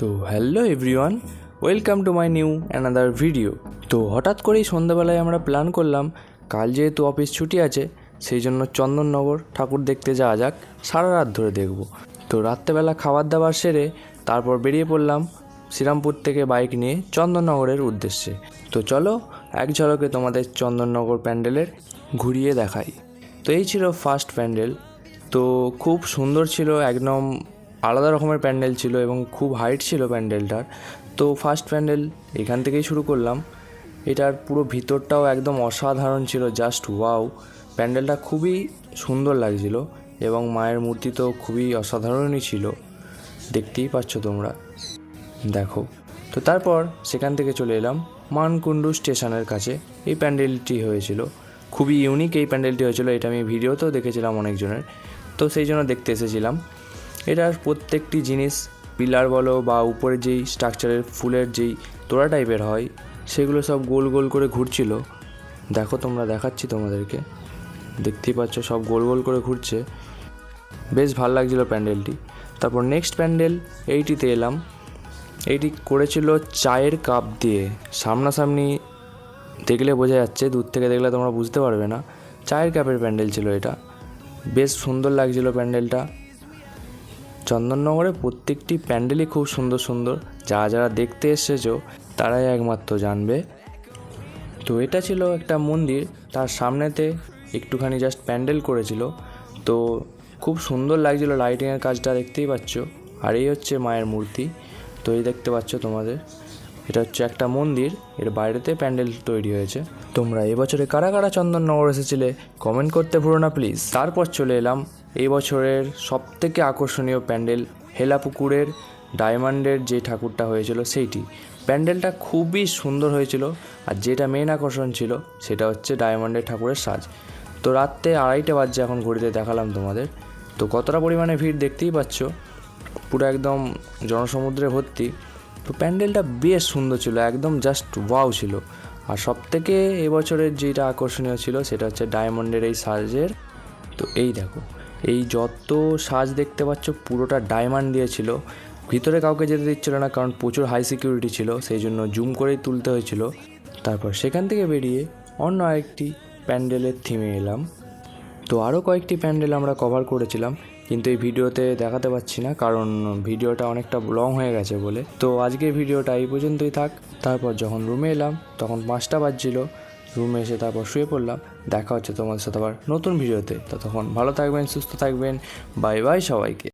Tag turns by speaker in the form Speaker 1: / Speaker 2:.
Speaker 1: তো hello everyone, welcome to my new another video. তো হঠাৎ করেই সন্ধ্যাবেলায় আমরা প্ল্যান করলাম, কাল যেহেতু অফিস ছুটি আছে সেই জন্য চন্দননগর ঠাকুর দেখতে যাওয়া যাক, সারা রাত ধরে দেখব। তো রাত্রেবেলা খাবার দাবার সেরে তারপর বেরিয়ে পড়লাম শ্রীরামপুর থেকে বাইক নিয়ে চন্দননগরের উদ্দেশ্যে। তো চলো এক ঝলকে তোমাদের চন্দননগর প্যান্ডেলের ঘুরিয়ে দেখাই। তো এই ছিল ফার্স্ট প্যান্ডেল। তো খুব সুন্দর ছিল, একদম আলাদা রকমের প্যান্ডেল ছিল এবং খুব হাইট ছিল প্যান্ডেলটার। তো ফার্স্ট প্যান্ডেল এখান থেকেই শুরু করলাম। এটার পুরো ভিতরটাও একদম অসাধারণ ছিল, জাস্ট ওয়াও। প্যান্ডেলটা খুবই সুন্দর লাগছিল এবং মায়ের মূর্তি তো খুবই অসাধারণই ছিল, দেখতেই পাচ্ছ তোমরা, দেখো। তো তারপর সেখান থেকে চলে এলাম মানকুণ্ডু স্টেশনের কাছে। এই প্যান্ডেলটি হয়েছিল খুবই ইউনিক, এই প্যান্ডেলটি হয়েছিল, এটা আমি ভিডিওতেও দেখেছিলাম অনেকজনের, তো সেই জন্য দেখতে এসেছিলাম। এটার প্রত্যেকটি জিনিস, পিলার বলো বা উপরে যেই স্ট্রাকচারের ফুলের যেই তোড়া টাইপের হয়, সেগুলো সব গোল গোল করে ঘুরছিল। দেখো তোমরা, দেখাচ্ছি তোমাদেরকে, দেখতেই পাচ্ছ সব গোল গোল করে ঘুরছে, বেশ ভালো লাগছিলো প্যান্ডেলটি। তারপর নেক্সট প্যান্ডেল এইটিতে এলাম। এইটি করেছিল চায়ের কাপ দিয়ে, সামনাসামনি দেখলে বোঝা যাচ্ছে, দূর থেকে দেখলে তোমরা বুঝতে পারবে না। চায়ের কাপের প্যান্ডেল ছিল এটা, বেশ সুন্দর লাগছিল প্যান্ডেলটা। চন্দননগরে প্রত্যেকটি প্যান্ডেলই খুব সুন্দর সুন্দর, যারা যারা দেখতে এসেছো তারাই একমাত্র জানবে। তো এটা ছিল একটা মন্দির, তার সামনেতে একটুখানি জাস্ট প্যান্ডেল করেছিল, তো খুব সুন্দর লাগছিল, লাইটিংয়ের কাজটা দেখতেই পাচ্ছ। আর এই হচ্ছে মায়ের মূর্তি, তো এই দেখতে পাচ্ছ তোমাদের, এটা হচ্ছে একটা মন্দির, এর বাইরেতে প্যান্ডেল তৈরি হয়েছে। তোমরা এবছরে কারা কারা চন্দননগর এসেছিলে কমেন্ট করতে ভুলো না প্লিজ। তারপর চলে এলাম এই বছরের সবথেকে আকর্ষণীয় প্যান্ডেল, হেলাপুকুরের ডায়মন্ডের যে ঠাকুরটা হয়েছিল সেইটি। প্যান্ডেলটা খুবই সুন্দর হয়েছিল, আর যেটা মেন আকর্ষণ ছিল সেটা হচ্ছে ডায়মন্ডের ঠাকুরের সাজ। তো রাত্রে 2:30 বাজছে এখন ঘড়িতে, দেখালাম তোমাদের। তো কতটা পরিমাণে ভিড় দেখতেই পাচ্ছ, পুরো একদম জনসমুদ্রে ভর্তি। তো প্যান্ডেলটা বেশ সুন্দর ছিল, একদম জাস্ট ওয়াও ছিল। আর সবথেকে এবছরের যেটা আকর্ষণীয় ছিল সেটা হচ্ছে ডায়মন্ডের এই সাজের। তো এই দেখো, এই যত সাজ দেখতে পাচ্ছ পুরোটা ডায়মন্ড দিয়েছিল। ভিতরে কাউকে যেতে দিচ্ছিল না, কারণ প্রচুর হাই সিকিউরিটি ছিল, সেই জন্য জুম করেই তুলতে হয়েছিল। তারপর সেখান থেকে বেরিয়ে অন্য আরেকটি প্যান্ডেলের থিমে এলাম। তো আরও কয়েকটি প্যান্ডেল আমরা কভার করেছিলাম, কিন্তু এই ভিডিওতে দেখাতে পাচ্ছি না, কারণ ভিডিওটা অনেকটা লং হয়ে গেছে বলে। তো আজকের ভিডিওটা এই পর্যন্তই থাক। তারপর যখন রুমে এলাম তখন 5টা বাজছিল, রুমে এসে তারপর শুয়ে পড়লাম। দেখা হচ্ছে তোমাদের সাথে আবার নতুন ভিডিওতে, ততক্ষণ ভালো থাকবেন, সুস্থ থাকবেন, বাই বাই সবাইকে।